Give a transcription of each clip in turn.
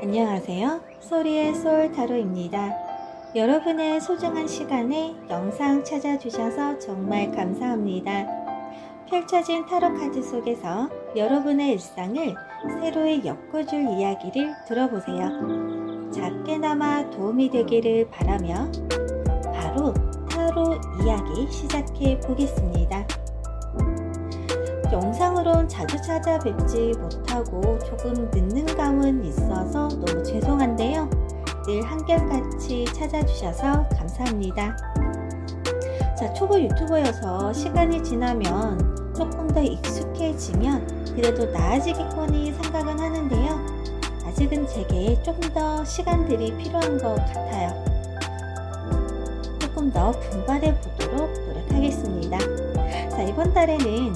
안녕하세요. 소리의 솔타로입니다. 여러분의 소중한 시간에 영상 찾아주셔서 정말 감사합니다. 펼쳐진 타로 카드 속에서 여러분의 일상을 새로이 엮어줄 이야기를 들어보세요. 작게나마 도움이 되기를 바라며 바로 타로 이야기 시작해 보겠습니다. 영상으론 자주 찾아뵙지 못하고 조금 늦는 감은 있어서 너무 죄송한데요. 늘 한결같이 찾아주셔서 감사합니다. 초보 유튜버여서 시간이 지나면 조금 더 익숙해지면 그래도 나아지겠거니 생각은 하는데요. 아직은 제게 좀 더 시간들이 필요한 것 같아요. 조금 더 분발해 보도록 노력하겠습니다. 이번 달에는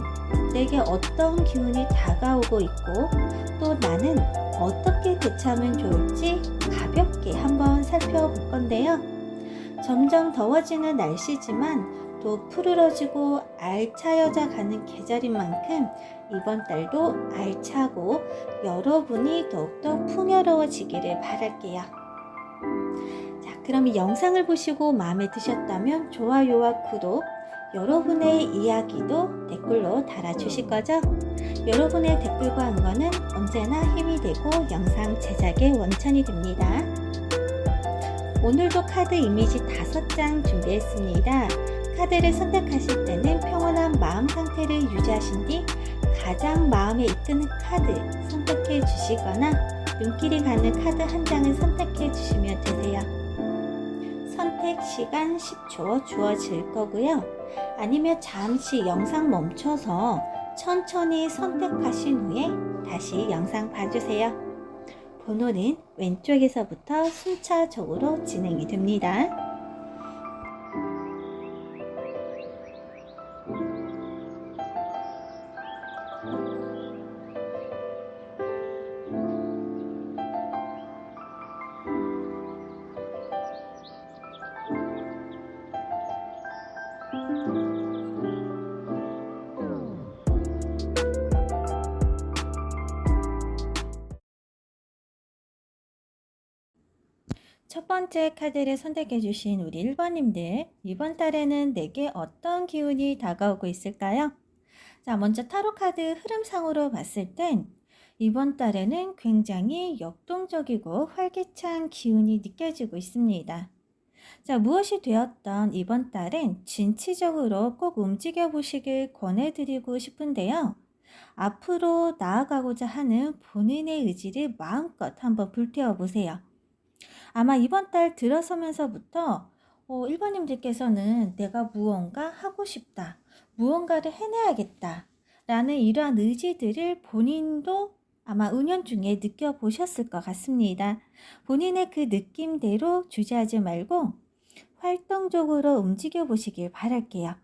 내게 어떤 기운이 다가오고 있고 또 나는 어떻게 대처하면 좋을지 가볍게 한번 살펴볼 건데요. 점점 더워지는 날씨지만 또 푸르러지고 알차여져 가는 계절인 만큼 이번 달도 알차고 여러분이 더욱더 풍요로워지기를 바랄게요. 그럼 이 영상을 보시고 마음에 드셨다면 좋아요와 구독, 여러분의 이야기도 댓글로 달아주실 거죠? 여러분의 댓글과 응원은 언제나 힘이 되고 영상 제작의 원천이 됩니다. 오늘도 카드 이미지 5장 준비했습니다. 카드를 선택하실 때는 평온한 마음 상태를 유지하신 뒤 가장 마음에 이끄는 카드 선택해 주시거나 눈길이 가는 카드 한 장을 선택해 주시면 되세요. 선택 시간 10초 주어질 거고요. 아니면 잠시 영상 멈춰서 천천히 선택하신 후에 다시 영상 봐주세요. 번호는 왼쪽에서부터 순차적으로 진행이 됩니다. 첫 번째 카드를 선택해 주신 우리 1번님들, 이번 달에는 내게 어떤 기운이 다가오고 있을까요? 먼저 타로 카드 흐름상으로 봤을 땐 이번 달에는 굉장히 역동적이고 활기찬 기운이 느껴지고 있습니다. 무엇이 되었던 이번 달엔 진취적으로 꼭 움직여 보시길 권해드리고 싶은데요. 앞으로 나아가고자 하는 본인의 의지를 마음껏 한번 불태워 보세요. 아마 이번 달 들어서면서부터 1번님들께서는 내가 무언가 하고 싶다, 무언가를 해내야겠다 라는 이러한 의지들을 본인도 아마 은연중에 느껴보셨을 것 같습니다. 본인의 그 느낌대로 주저하지 말고 활동적으로 움직여 보시길 바랄게요.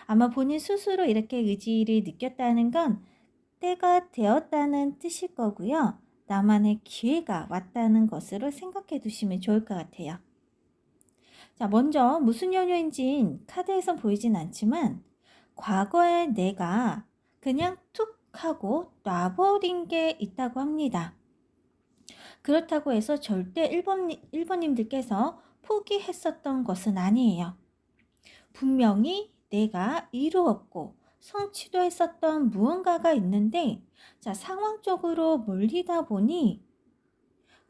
아마 본인 스스로 이렇게 의지를 느꼈다는 건 때가 되었다는 뜻일 거고요. 나만의 기회가 왔다는 것으로 생각해 두시면 좋을 것 같아요. 먼저 무슨 연유인지는 카드에선 보이진 않지만 과거에 내가 그냥 툭 하고 놔버린 게 있다고 합니다. 그렇다고 해서 절대 1번님들께서 포기했었던 것은 아니에요. 분명히 내가 이루었고 성취도 했었던 무언가가 있는데 상황적으로 몰리다 보니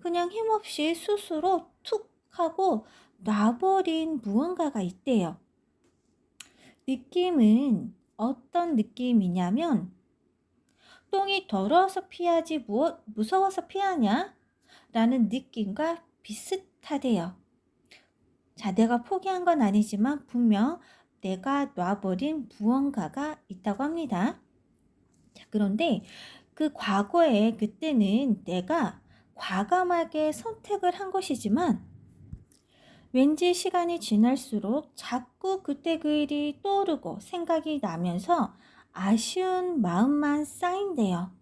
그냥 힘없이 스스로 툭 하고 놔버린 무언가가 있대요. 느낌은 어떤 느낌이냐면 똥이 더러워서 피하지 무서워서 피하냐? 라는 느낌과 비슷하대요. 내가 포기한 건 아니지만 분명 내가 놔버린 무언가가 있다고 합니다. 그런데 그 과거에 그때는 내가 과감하게 선택을 한 것이지만 왠지 시간이 지날수록 자꾸 그때 그 일이 떠오르고 생각이 나면서 아쉬운 마음만 쌓인대요.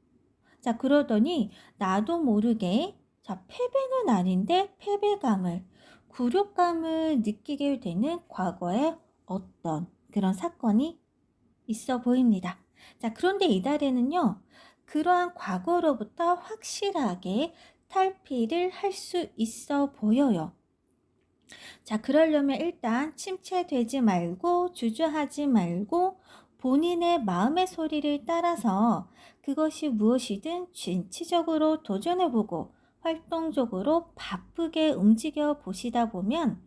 그러더니 나도 모르게 패배는 아닌데 패배감을, 굴욕감을 느끼게 되는 과거의 어떤 그런 사건이 있어 보입니다. 그런데 이달에는요, 그러한 과거로부터 확실하게 탈피를 할 수 있어 보여요. 자, 그러려면 일단 침체되지 말고 주저하지 말고 본인의 마음의 소리를 따라서 그것이 무엇이든 진취적으로 도전해보고 활동적으로 바쁘게 움직여 보시다 보면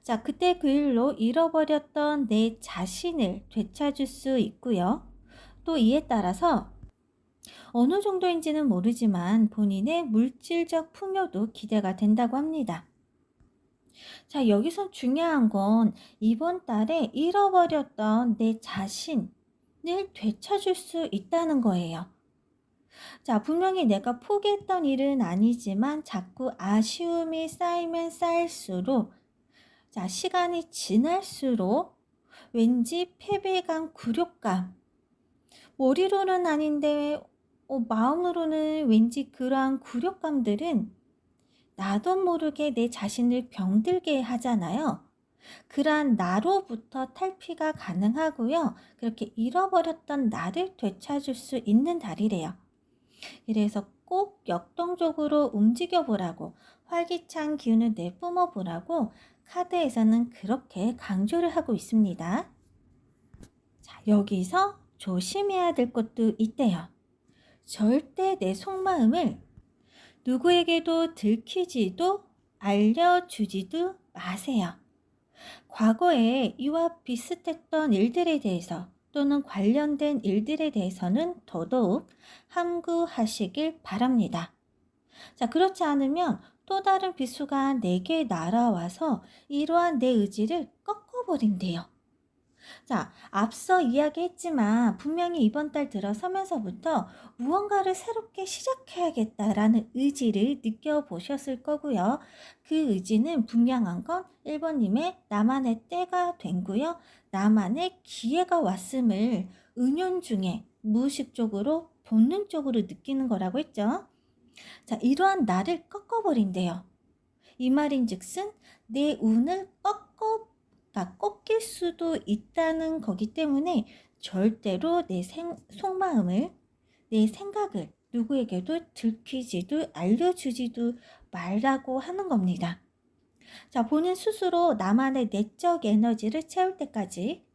자, 그때 그 일로 잃어버렸던 내 자신을 되찾을 수 있고요. 또 이에 따라서 어느 정도인지는 모르지만 본인의 물질적 풍요도 기대가 된다고 합니다. 자, 여기서 중요한 건 이번 달에 잃어버렸던 내 자신을 되찾을 수 있다는 거예요. 자, 분명히 내가 포기했던 일은 아니지만 자꾸 아쉬움이 쌓이면 쌓일수록 자, 시간이 지날수록 왠지 패배감, 굴욕감, 머리로는 아닌데 마음으로는 왠지 그러한 굴욕감들은 나도 모르게 내 자신을 병들게 하잖아요. 그러한 나로부터 탈피가 가능하고요. 그렇게 잃어버렸던 나를 되찾을 수 있는 달이래요. 그래서 꼭 역동적으로 움직여 보라고, 활기찬 기운을 내뿜어 보라고 카드에서는 그렇게 강조를 하고 있습니다. 자, 여기서 조심해야 될 것도 있대요. 절대 내 속마음을 누구에게도 들키지도 알려주지도 마세요. 과거에 이와 비슷했던 일들에 대해서 또는 관련된 일들에 대해서는 더더욱 함구하시길 바랍니다. 자, 그렇지 않으면 또 다른 비수가 내게 날아와서 이러한 내 의지를 꺾어버린대요. 자, 앞서 이야기했지만 분명히 이번 달 들어서면서부터 무언가를 새롭게 시작해야겠다라는 의지를 느껴보셨을 거고요. 그 의지는 분명한 건 1번님의 나만의 때가 된고요. 나만의 기회가 왔음을 은연중에 무의식적으로 본능적으로 느끼는 거라고 했죠. 자, 이러한 나를 꺾어버린대요. 이 말인즉슨 내 운을 꺾일 수도 있다는 거기 때문에 절대로 내 속마음을, 내 생각을 누구에게도 들키지도 알려주지도 말라고 하는 겁니다. 자, 본인 스스로 나만의 내적 에너지를 채울 때까지,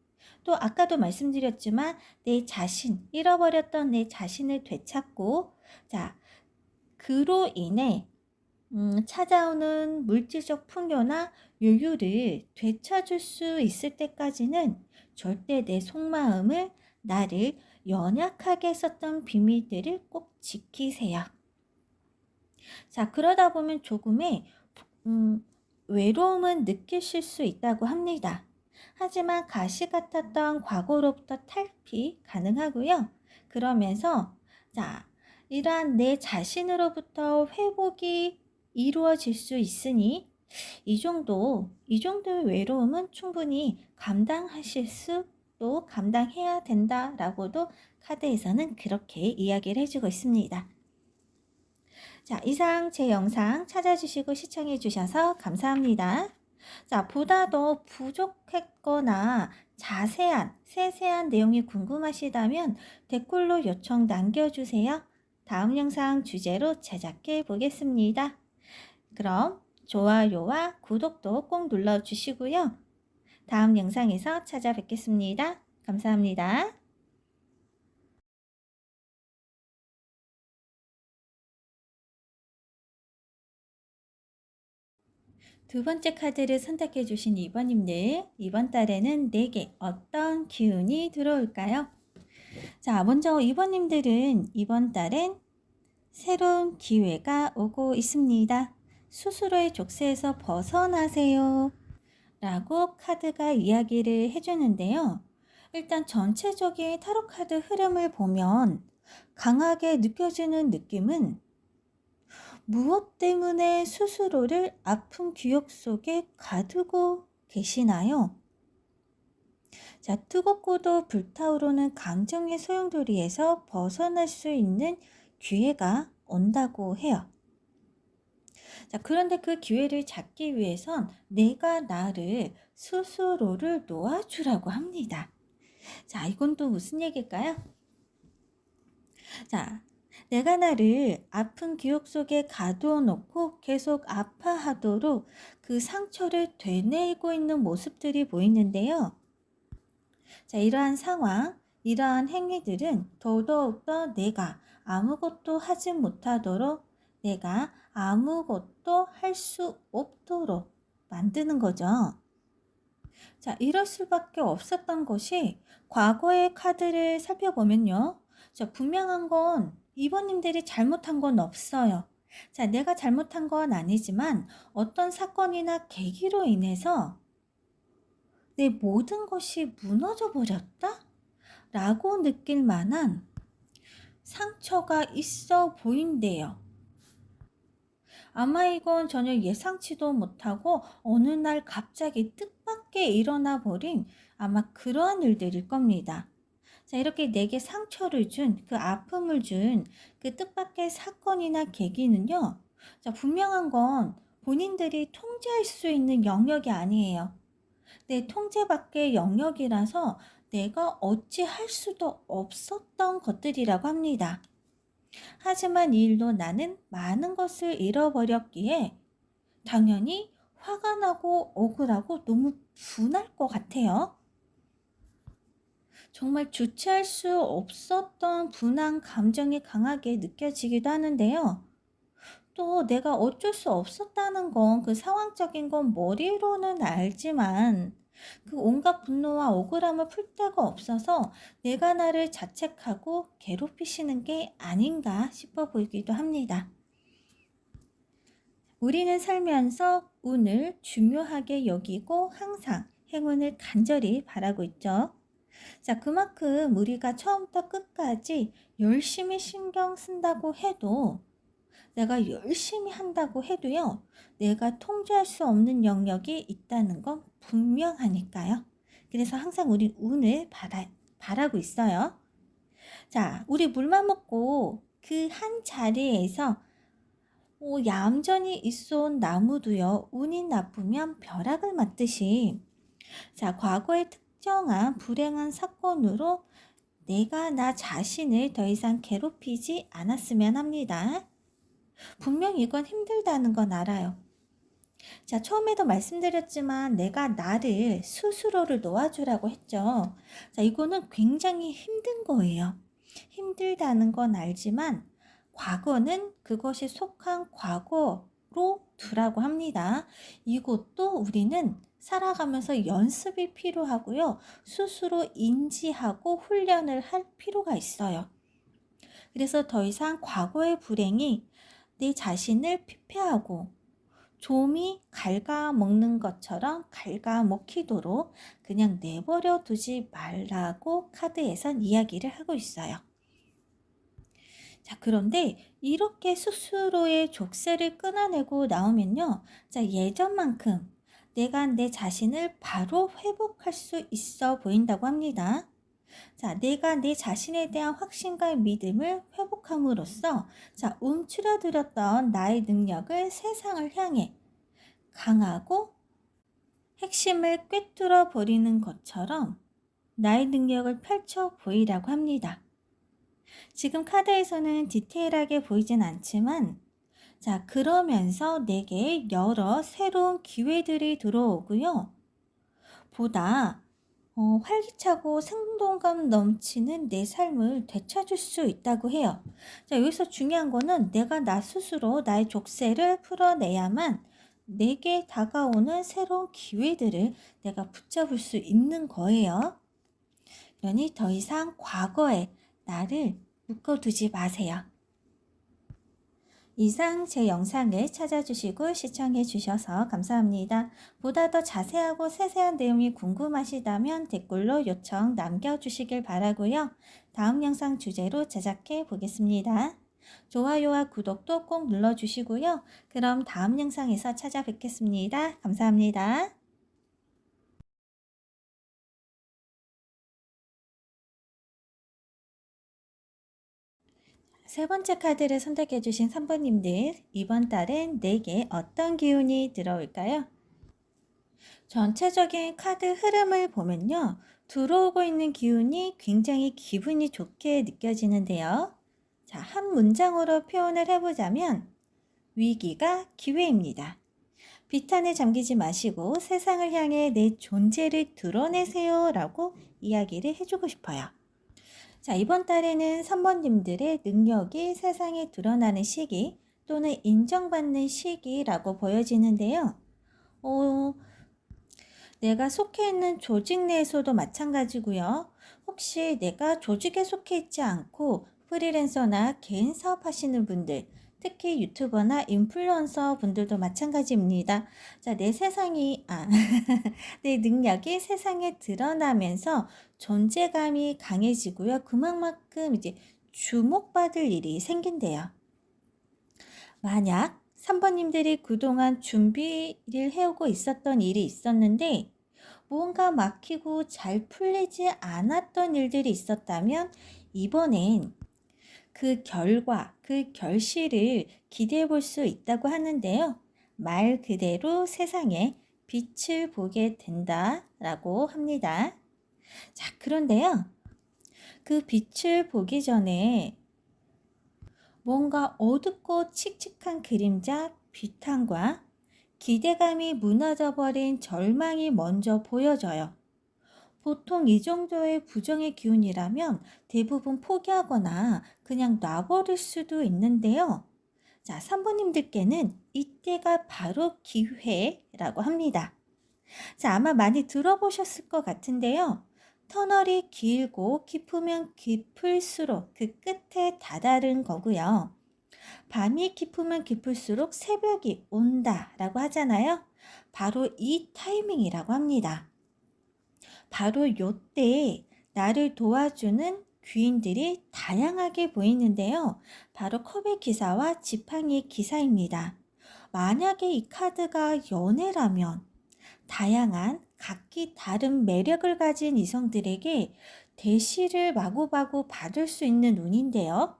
또 아까도 말씀드렸지만 내 자신, 잃어버렸던 내 자신을 되찾고, 자, 그로 인해 찾아오는 물질적 풍요나 여유를 되찾을 수 있을 때까지는 절대 내 속마음을, 나를 연약하게 했었던 비밀들을 꼭 지키세요. 자, 그러다 보면 조금의 외로움은 느끼실 수 있다고 합니다. 하지만 가시 같았던 과거로부터 탈피 가능하고요. 그러면서 자, 이러한 내 자신으로부터 회복이 이루어질 수 있으니 이 정도의 외로움은 충분히 감당하실 수, 또 감당해야 된다라고도 카드에서는 그렇게 이야기를 해주고 있습니다. 자, 이상 제 영상 찾아주시고 시청해 주셔서 감사합니다. 자, 보다 더 부족했거나 자세한, 세세한 내용이 궁금하시다면 댓글로 요청 남겨주세요. 다음 영상 주제로 제작해 보겠습니다. 그럼 좋아요와 구독도 꼭 눌러주시고요. 다음 영상에서 찾아뵙겠습니다. 감사합니다. 두 번째 카드를 선택해 주신 2번님들, 이번 달에는 내게 어떤 기운이 들어올까요? 자, 먼저 2번님들은 이번 달엔 새로운 기회가 오고 있습니다. 스스로의 족쇄에서 벗어나세요 라고 카드가 이야기를 해주는데요. 일단 전체적인 타로 카드 흐름을 보면 강하게 느껴지는 느낌은 무엇 때문에 스스로를 아픈 기억 속에 가두고 계시나요? 자, 뜨겁고도 불타오르는 감정의 소용돌이에서 벗어날 수 있는 기회가 온다고 해요. 자, 그런데 그 기회를 잡기 위해선 내가 나를 스스로를 놓아주라고 합니다. 자, 이건 또 무슨 얘기일까요? 자, 내가 나를 아픈 기억 속에 가두어 놓고 계속 아파하도록 그 상처를 되뇌이고 있는 모습들이 보이는데요. 자, 이러한 상황, 이러한 행위들은 더더욱더 내가 아무것도 하지 못하도록, 내가 아무것도 할 수 없도록 만드는 거죠. 자, 이럴 수밖에 없었던 것이 과거의 카드를 살펴보면요. 자, 분명한 건 이번님들이 잘못한 건 없어요. 자, 내가 잘못한 건 아니지만 어떤 사건이나 계기로 인해서 내 모든 것이 무너져 버렸다? 라고 느낄 만한 상처가 있어 보인대요. 아마 이건 전혀 예상치도 못하고 어느 날 갑자기 뜻밖의 일어나 버린 아마 그러한 일들일 겁니다. 자, 이렇게 내게 상처를 준, 그 아픔을 준 그 뜻밖의 사건이나 계기는요. 자, 분명한 건 본인들이 통제할 수 있는 영역이 아니에요. 내 통제 밖의 영역이라서 내가 어찌할 수도 없었던 것들이라고 합니다. 하지만 이 일로 나는 많은 것을 잃어버렸기에 당연히 화가 나고 억울하고 너무 분할 것 같아요. 정말 주체할 수 없었던 분한 감정이 강하게 느껴지기도 하는데요. 또 내가 어쩔 수 없었다는 건 그 상황적인 건 머리로는 알지만 그 온갖 분노와 억울함을 풀 데가 없어서 내가 나를 자책하고 괴롭히시는 게 아닌가 싶어 보이기도 합니다. 우리는 살면서 운을 중요하게 여기고 항상 행운을 간절히 바라고 있죠. 자, 그만큼 우리가 처음부터 끝까지 열심히 신경 쓴다고 해도, 내가 열심히 한다고 해도요, 내가 통제할 수 없는 영역이 있다는 건 분명하니까요. 그래서 항상 우리 운을 바라고 있어요. 자, 우리 물만 먹고 그 한 자리에서 얌전히 있어온 나무도요, 운이 나쁘면 벼락을 맞듯이, 자, 과거의 특정한 불행한 사건으로 내가 나 자신을 더 이상 괴롭히지 않았으면 합니다. 분명 이건 힘들다는 건 알아요. 자, 처음에도 말씀드렸지만 내가 나를 스스로를 놓아주라고 했죠. 자, 이거는 굉장히 힘든 거예요. 힘들다는 건 알지만 과거는 그것이 속한 과거로 두라고 합니다. 이것도 우리는 살아가면서 연습이 필요하고요. 스스로 인지하고 훈련을 할 필요가 있어요. 그래서 더 이상 과거의 불행이 내 자신을 피폐하고 좀이 갉아먹는 것처럼 갉아먹히도록 그냥 내버려 두지 말라고 카드에선 이야기를 하고 있어요. 자, 그런데 이렇게 스스로의 족쇄를 끊어내고 나오면요. 자, 예전만큼 내가 내 자신을 바로 회복할 수 있어 보인다고 합니다. 자, 내가 내 자신에 대한 확신과 믿음을 회복함으로써 자, 움츠러들었던 나의 능력을 세상을 향해 강하고 핵심을 꿰뚫어 버리는 것처럼 나의 능력을 펼쳐 보이라고 합니다. 지금 카드에서는 디테일하게 보이진 않지만 자, 그러면서 내게 여러 새로운 기회들이 들어오고요. 보다 활기차고 생동감 넘치는 내 삶을 되찾을 수 있다고 해요. 자, 여기서 중요한 거는 내가 나 스스로 나의 족쇄를 풀어내야만 내게 다가오는 새로운 기회들을 내가 붙잡을 수 있는 거예요. 그러니 더 이상 과거에 나를 묶어두지 마세요. 이상 제 영상을 찾아주시고 시청해 주셔서 감사합니다. 보다 더 자세하고 세세한 내용이 궁금하시다면 댓글로 요청 남겨주시길 바라고요. 다음 영상 주제로 제작해 보겠습니다. 좋아요와 구독도 꼭 눌러주시고요. 그럼 다음 영상에서 찾아뵙겠습니다. 감사합니다. 세 번째 카드를 선택해 주신 3번님들, 이번 달엔 내게 어떤 기운이 들어올까요? 전체적인 카드 흐름을 보면요. 들어오고 있는 기운이 굉장히 기분이 좋게 느껴지는데요. 자, 한 문장으로 표현을 해보자면 위기가 기회입니다. 비탄에 잠기지 마시고 세상을 향해 내 존재를 드러내세요 라고 이야기를 해주고 싶어요. 자, 이번 달에는 선배님들의 능력이 세상에 드러나는 시기 또는 인정받는 시기라고 보여지는데요. 내가 속해 있는 조직 내에서도 마찬가지고요. 혹시 내가 조직에 속해 있지 않고 프리랜서나 개인 사업 하시는 분들, 특히 유튜버나 인플루언서 분들도 마찬가지입니다. 자, 내 세상이, 내 능력이 세상에 드러나면서 존재감이 강해지고요. 그만큼 이제 주목받을 일이 생긴대요. 만약 3번님들이 그동안 준비를 해오고 있었던 일이 있었는데 뭔가 막히고 잘 풀리지 않았던 일들이 있었다면 이번엔 그 결과, 그 결실을 기대해 볼 수 있다고 하는데요. 말 그대로 세상에 빛을 보게 된다라고 합니다. 자, 그런데요. 그 빛을 보기 전에 뭔가 어둡고 칙칙한 그림자, 비탄과 기대감이 무너져버린 절망이 먼저 보여져요. 보통 이 정도의 부정의 기운이라면 대부분 포기하거나 그냥 놔버릴 수도 있는데요. 자, 3번님들께는 이때가 바로 기회라고 합니다. 자, 아마 많이 들어보셨을 것 같은데요. 터널이 길고 깊으면 깊을수록 그 끝에 다다른 거고요. 밤이 깊으면 깊을수록 새벽이 온다라고 하잖아요. 바로 이 타이밍이라고 합니다. 바로 요때 나를 도와주는 귀인들이 다양하게 보이는데요. 바로 컵의 기사와 지팡이의 기사입니다. 만약에 이 카드가 연애라면 다양한 각기 다른 매력을 가진 이성들에게 대시를 마구마구 받을 수 있는 운인데요.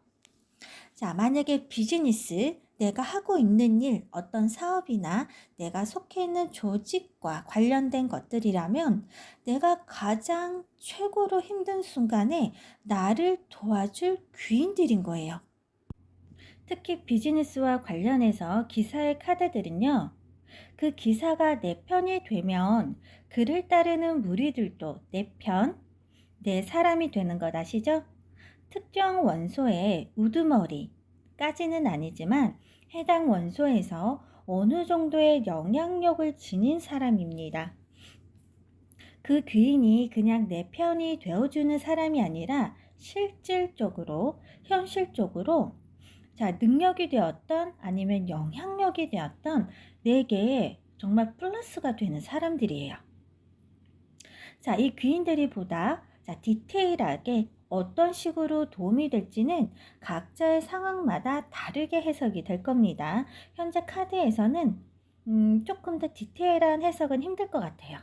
자, 만약에 비즈니스, 내가 하고 있는 일, 어떤 사업이나 내가 속해 있는 조직과 관련된 것들이라면 내가 가장 최고로 힘든 순간에 나를 도와줄 귀인들인 거예요. 특히 비즈니스와 관련해서 기사의 카드들은요. 그 기사가 내 편이 되면 그를 따르는 무리들도 내 편, 내 사람이 되는 것 아시죠? 특정 원소의 우두머리까지는 아니지만 해당 원소에서 어느 정도의 영향력을 지닌 사람입니다. 그 귀인이 그냥 내 편이 되어주는 사람이 아니라 실질적으로, 현실적으로 능력이 되었던 아니면 영향력이 되었던 내게 정말 플러스가 되는 사람들이에요. 자, 이 귀인들이 보다 디테일하게 어떤 식으로 도움이 될지는 각자의 상황마다 다르게 해석이 될 겁니다. 현재 카드에서는 조금 더 디테일한 해석은 힘들 것 같아요.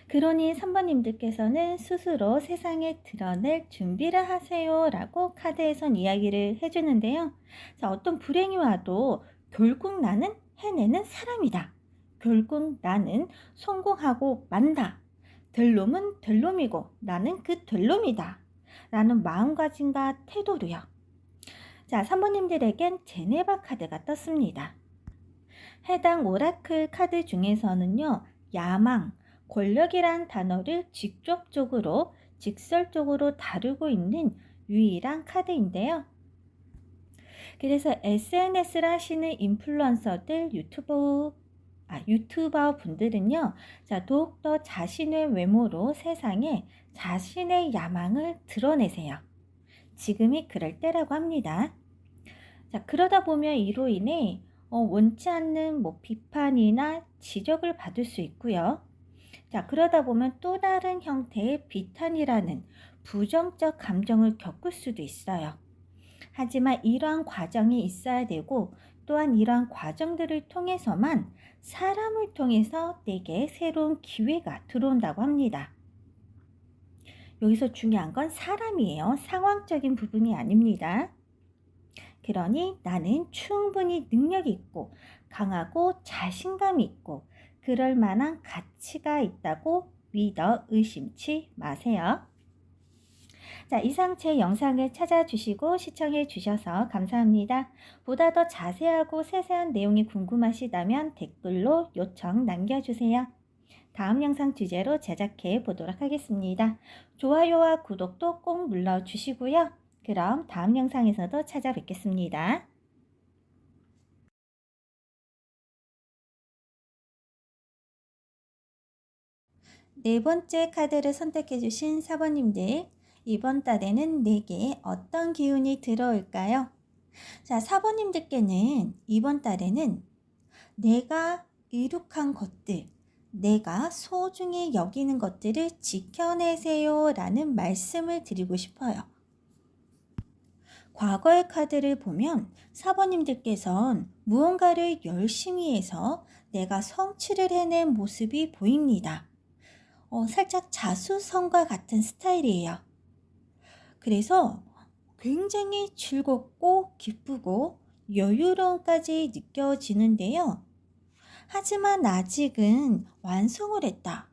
그러니 3번님들께서는 스스로 세상에 드러낼 준비를 하세요 라고 카드에선 이야기를 해주는데요. 자, 어떤 불행이 와도 결국 나는 해내는 사람이다. 결국 나는 성공하고 만다. 될 놈은 될 놈이고 나는 그 될 놈이다. 라는 마음가짐과 태도로요. 자, 3번님들에겐 제네바 카드가 떴습니다. 해당 오라클 카드 중에서는요. 야망, 권력이란 단어를 직설적으로 다루고 있는 유일한 카드인데요. 그래서 SNS를 하시는 인플루언서들, 유튜버 분들은요. 자, 더욱더 자신의 외모로 세상에 자신의 야망을 드러내세요. 지금이 그럴 때라고 합니다. 자, 그러다 보면 이로 인해 원치 않는 비판이나 지적을 받을 수 있고요. 자, 그러다 보면 또 다른 형태의 비탄이라는 부정적 감정을 겪을 수도 있어요. 하지만 이러한 과정이 있어야 되고 또한 이러한 과정들을 통해서만 사람을 통해서 내게 새로운 기회가 들어온다고 합니다. 여기서 중요한 건 사람이에요. 상황적인 부분이 아닙니다. 그러니 나는 충분히 능력이 있고 강하고 자신감이 있고 그럴 만한 가치가 있다고 믿어 의심치 마세요. 자, 이상 제 영상을 찾아주시고 시청해 주셔서 감사합니다. 보다 더 자세하고 세세한 내용이 궁금하시다면 댓글로 요청 남겨주세요. 다음 영상 주제로 제작해 보도록 하겠습니다. 좋아요와 구독도 꼭 눌러주시고요. 그럼 다음 영상에서도 찾아뵙겠습니다. 네 번째 카드를 선택해 주신 사번님들, 이번 달에는 내게 어떤 기운이 들어올까요? 자, 사번님들께는 이번 달에는 내가 이룩한 것들, 내가 소중히 여기는 것들을 지켜내세요 라는 말씀을 드리고 싶어요. 과거의 카드를 보면 사번님들께선 무언가를 열심히 해서 내가 성취를 해낸 모습이 보입니다. 살짝 자수성가 같은 스타일이에요. 그래서 굉장히 즐겁고 기쁘고 여유로움까지 느껴지는데요. 하지만 아직은 완성을 했다,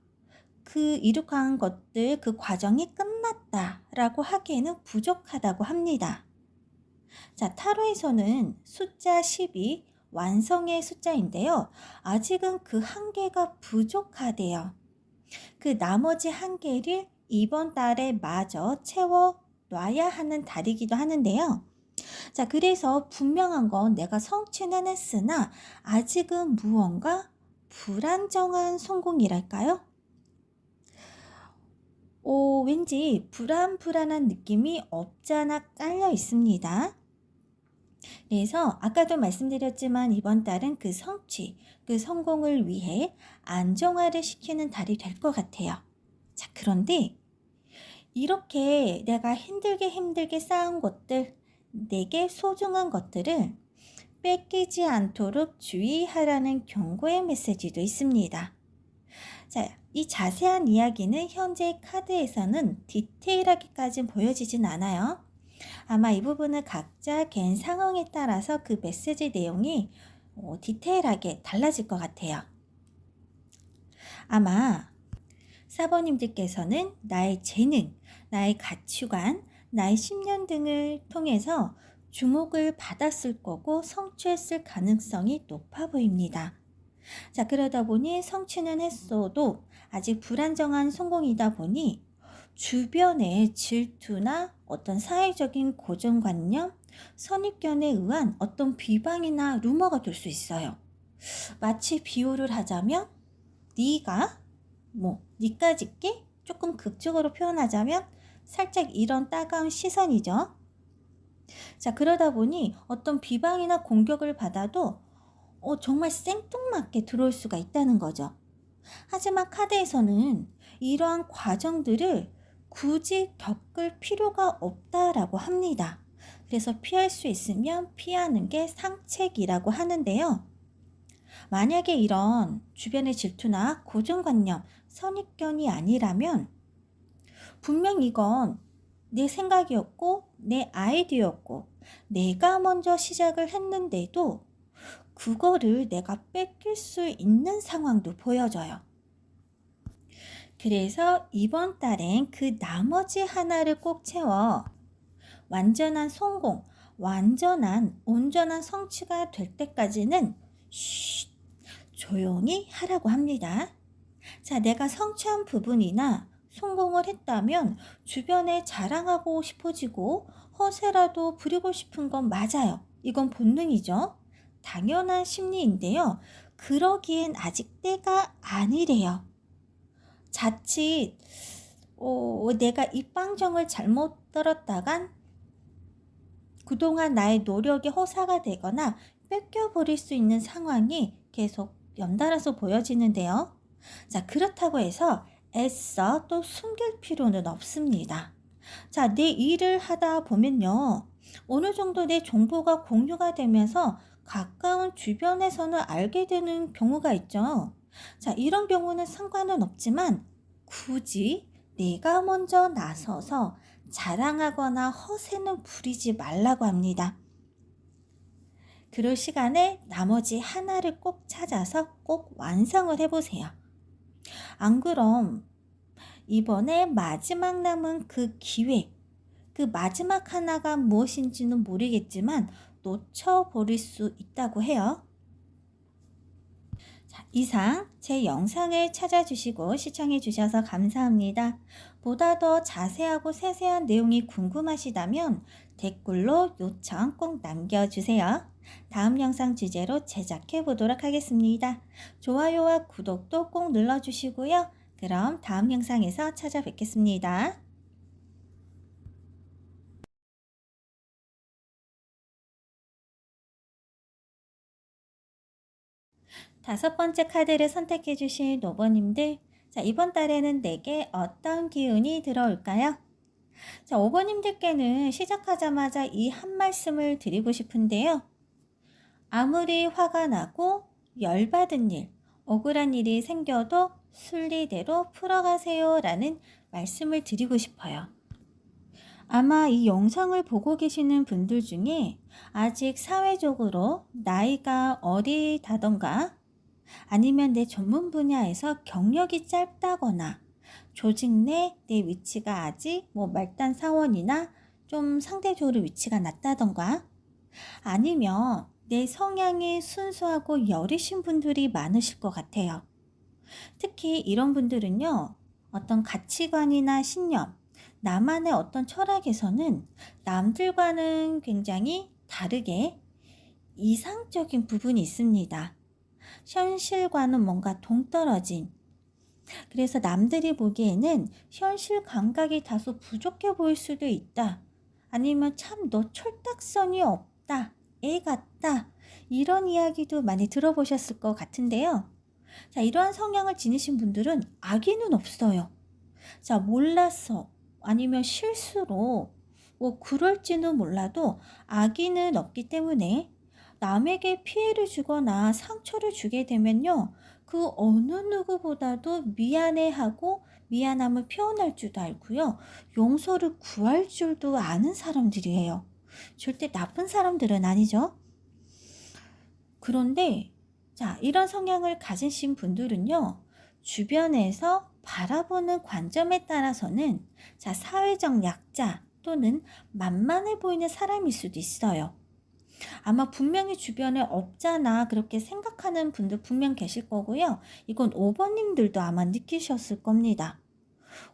그 이룩한 것들, 그 과정이 끝났다 라고 하기에는 부족하다고 합니다. 자, 타로에서는 숫자 10이 완성의 숫자인데요. 아직은 그 한계가 부족하대요. 그 나머지 한계를 이번 달에 마저 채워놔야 하는 달이기도 하는데요. 자, 그래서 분명한 건 내가 성취는 했으나 아직은 무언가 불안정한 성공이랄까요? 왠지 불안한 느낌이 없잖아 깔려 있습니다. 그래서 아까도 말씀드렸지만 이번 달은 그 성취, 그 성공을 위해 안정화를 시키는 달이 될 것 같아요. 자, 그런데 이렇게 내가 힘들게 쌓은 것들, 내게 소중한 것들을 뺏기지 않도록 주의하라는 경고의 메시지도 있습니다. 자, 이 자세한 이야기는 현재 카드에서는 디테일하게까지 보여지진 않아요. 아마 이 부분은 각자 개인 상황에 따라서 그 메시지 내용이 디테일하게 달라질 것 같아요. 아마 사번님들께서는 나의 재능, 나의 가치관, 나의 신념 등을 통해서 주목을 받았을 거고 성취했을 가능성이 높아 보입니다. 자, 그러다 보니 성취는 했어도 아직 불안정한 성공이다 보니 주변의 질투나 어떤 사회적인 고정관념, 선입견에 의한 어떤 비방이나 루머가 돌 수 있어요. 마치 비유를 하자면 네가 니까짓게 조금 극적으로 표현하자면 살짝 이런 따가운 시선이죠. 자, 그러다 보니 어떤 비방이나 공격을 받아도 정말 생뚱맞게 들어올 수가 있다는 거죠. 하지만 카드에서는 이러한 과정들을 굳이 겪을 필요가 없다라고 합니다. 그래서 피할 수 있으면 피하는 게 상책이라고 하는데요. 만약에 이런 주변의 질투나 고정관념, 선입견이 아니라면 분명 이건 내 생각이었고 내 아이디어였고 내가 먼저 시작을 했는데도 그거를 내가 뺏길 수 있는 상황도 보여져요. 그래서 이번 달엔 그 나머지 하나를 꼭 채워 완전한 성공, 온전한 성취가 될 때까지는 조용히 하라고 합니다. 자, 내가 성취한 부분이나 성공을 했다면 주변에 자랑하고 싶어지고 허세라도 부리고 싶은 건 맞아요. 이건 본능이죠. 당연한 심리인데요. 그러기엔 아직 때가 아니래요. 자칫 내가 입방정을 잘못 들었다간 그동안 나의 노력이 허사가 되거나 뺏겨버릴 수 있는 상황이 계속 연달아서 보여지는데요. 자, 그렇다고 해서 애써 또 숨길 필요는 없습니다. 자, 내 일을 하다 보면요, 어느 정도 내 정보가 공유가 되면서 가까운 주변에서는 알게 되는 경우가 있죠. 자, 이런 경우는 상관은 없지만 굳이 내가 먼저 나서서 자랑하거나 허세는 부리지 말라고 합니다. 그럴 시간에 나머지 하나를 꼭 찾아서 꼭 완성을 해보세요. 안 그럼 이번에 마지막 남은 그 기회, 그 마지막 하나가 무엇인지는 모르겠지만 놓쳐버릴 수 있다고 해요. 자, 이상 제 영상을 찾아주시고 시청해 주셔서 감사합니다. 보다 더 자세하고 세세한 내용이 궁금하시다면 댓글로 요청 꼭 남겨주세요. 다음 영상 주제로 제작해 보도록 하겠습니다. 좋아요와 구독도 꼭 눌러주시고요. 그럼 다음 영상에서 찾아뵙겠습니다. 다섯 번째 카드를 선택해 주신 노버님들, 자, 이번 달에는 내게 어떤 기운이 들어올까요? 자, 5번님들께는 시작하자마자 이 한 말씀을 드리고 싶은데요. 아무리 화가 나고 열받은 일, 억울한 일이 생겨도 순리대로 풀어가세요 라는 말씀을 드리고 싶어요. 아마 이 영상을 보고 계시는 분들 중에 아직 사회적으로 나이가 어리다던가 아니면 내 전문 분야에서 경력이 짧다거나 조직 내 내 위치가 아직 말단 사원이나 좀 상대적으로 위치가 낮다던가 아니면 내 성향이 순수하고 여리신 분들이 많으실 것 같아요. 특히 이런 분들은요, 어떤 가치관이나 신념, 나만의 어떤 철학에서는 남들과는 굉장히 다르게 이상적인 부분이 있습니다. 현실과는 뭔가 동떨어진, 그래서 남들이 보기에는 현실 감각이 다소 부족해 보일 수도 있다. 아니면 참 너 철딱선이 없다, 애 같다, 이런 이야기도 많이 들어보셨을 것 같은데요. 자, 이러한 성향을 지니신 분들은 악의는 없어요. 자, 몰라서 아니면 실수로 그럴지는 몰라도 악의는 없기 때문에 남에게 피해를 주거나 상처를 주게 되면요, 그 어느 누구보다도 미안해하고 미안함을 표현할 줄도 알고요, 용서를 구할 줄도 아는 사람들이에요. 절대 나쁜 사람들은 아니죠. 그런데 자, 이런 성향을 가지신 분들은요, 주변에서 바라보는 관점에 따라서는 자, 사회적 약자 또는 만만해 보이는 사람일 수도 있어요. 아마 분명히 주변에 없잖아 그렇게 생각하는 분들 분명 계실 거고요. 이건 5번님들도 아마 느끼셨을 겁니다.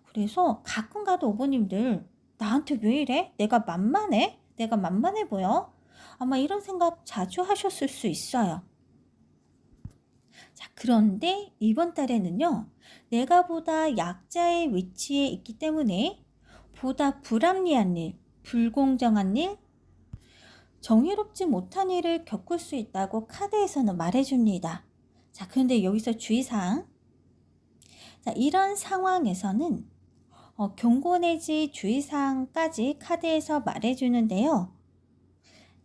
그래서 가끔 가도 5번님들 나한테 왜 이래? 내가 만만해? 내가 만만해 보여? 아마 이런 생각 자주 하셨을 수 있어요. 자, 그런데 이번 달에는요, 내가 보다 약자의 위치에 있기 때문에 보다 불합리한 일, 불공정한 일, 정의롭지 못한 일을 겪을 수 있다고 카드에서는 말해줍니다. 자, 그런데 여기서 주의사항. 자, 이런 상황에서는 경고 내지 주의사항까지 카드에서 말해주는데요.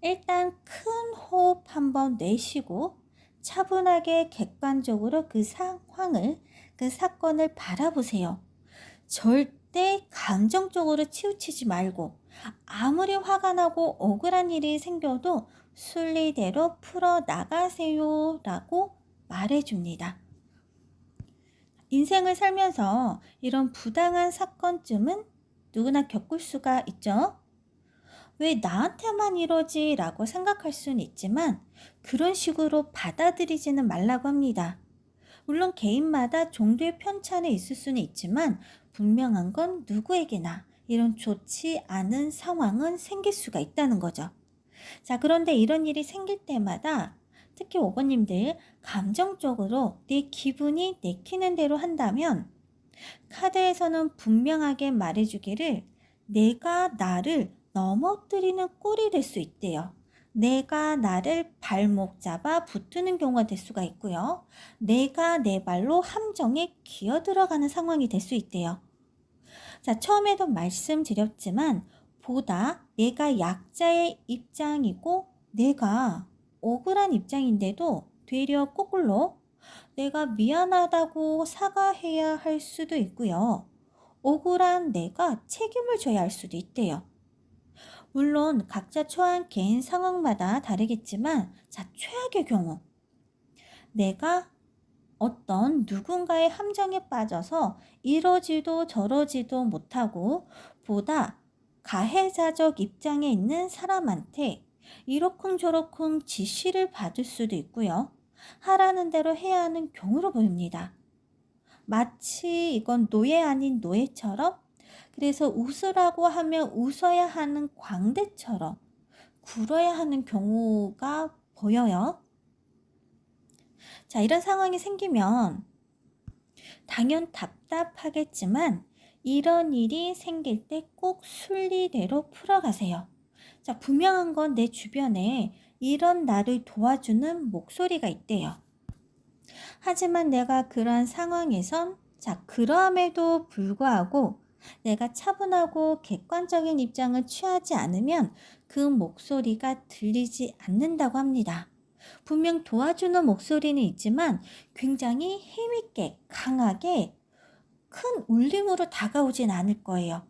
일단 큰 호흡 한번 내쉬고 차분하게 객관적으로 그 상황을, 그 사건을 바라보세요. 절대 감정적으로 치우치지 말고 아무리 화가 나고 억울한 일이 생겨도 순리대로 풀어나가세요 라고 말해줍니다. 인생을 살면서 이런 부당한 사건쯤은 누구나 겪을 수가 있죠. 왜 나한테만 이러지 라고 생각할 수는 있지만 그런 식으로 받아들이지는 말라고 합니다. 물론 개인마다 정도의 편차는 있을 수는 있지만 분명한 건 누구에게나 이런 좋지 않은 상황은 생길 수가 있다는 거죠. 자, 그런데 이런 일이 생길 때마다 특히 5번님들 감정적으로 내 기분이 내키는 대로 한다면 카드에서는 분명하게 말해주기를 내가 나를 넘어뜨리는 꼴이 될 수 있대요. 내가 나를 발목 잡아 붙드는 경우가 될 수가 있고요. 내가 내 발로 함정에 기어 들어가는 상황이 될 수 있대요. 자, 처음에도 말씀드렸지만 보다 내가 약자의 입장이고 내가 억울한 입장인데도 되려 거꾸로 내가 미안하다고 사과해야 할 수도 있고요. 억울한 내가 책임을 져야 할 수도 있대요. 물론 각자 처한 개인 상황마다 다르겠지만 자, 최악의 경우 내가 어떤 누군가의 함정에 빠져서 이러지도 저러지도 못하고 보다 가해자적 입장에 있는 사람한테 이러쿵저러쿵 지시를 받을 수도 있고요. 하라는 대로 해야 하는 경우로 보입니다. 마치 이건 노예 아닌 노예처럼, 그래서 웃으라고 하면 웃어야 하는 광대처럼 굴어야 하는 경우가 보여요. 자, 이런 상황이 생기면 당연 답답하겠지만 이런 일이 생길 때 꼭 순리대로 풀어가세요. 자, 분명한 건 내 주변에 이런 나를 도와주는 목소리가 있대요. 하지만 내가 그러한 상황에선 그러함에도 불구하고 내가 차분하고 객관적인 입장을 취하지 않으면 그 목소리가 들리지 않는다고 합니다. 분명 도와주는 목소리는 있지만 굉장히 힘있게 강하게 큰 울림으로 다가오진 않을 거예요.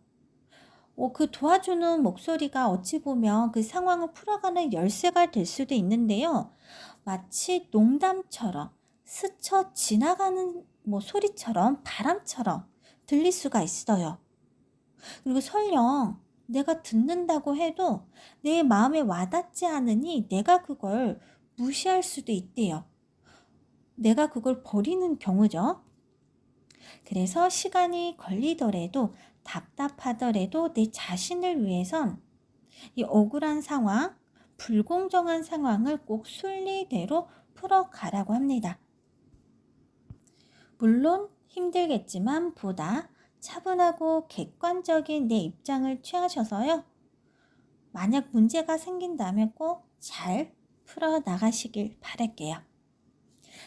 그 도와주는 목소리가 어찌 보면 그 상황을 풀어가는 열쇠가 될 수도 있는데요. 마치 농담처럼 스쳐 지나가는 소리처럼 바람처럼 들릴 수가 있어요. 그리고 설령 내가 듣는다고 해도 내 마음에 와닿지 않으니 내가 그걸 무시할 수도 있대요. 내가 그걸 버리는 경우죠. 그래서 시간이 걸리더라도 답답하더라도 내 자신을 위해선 이 억울한 상황, 불공정한 상황을 꼭 순리대로 풀어가라고 합니다. 물론 힘들겠지만 보다 차분하고 객관적인 내 입장을 취하셔서요. 만약 문제가 생긴다면 꼭 잘 풀어나가시길 바랄게요.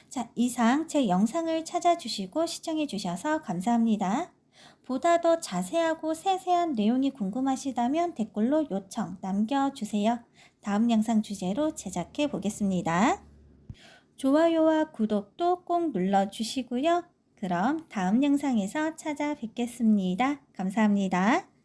자, 이상 제 영상을 찾아주시고 시청해주셔서 감사합니다. 보다 더 자세하고 세세한 내용이 궁금하시다면 댓글로 요청 남겨주세요. 다음 영상 주제로 제작해 보겠습니다. 좋아요와 구독도 꼭 눌러주시고요. 그럼 다음 영상에서 찾아뵙겠습니다. 감사합니다.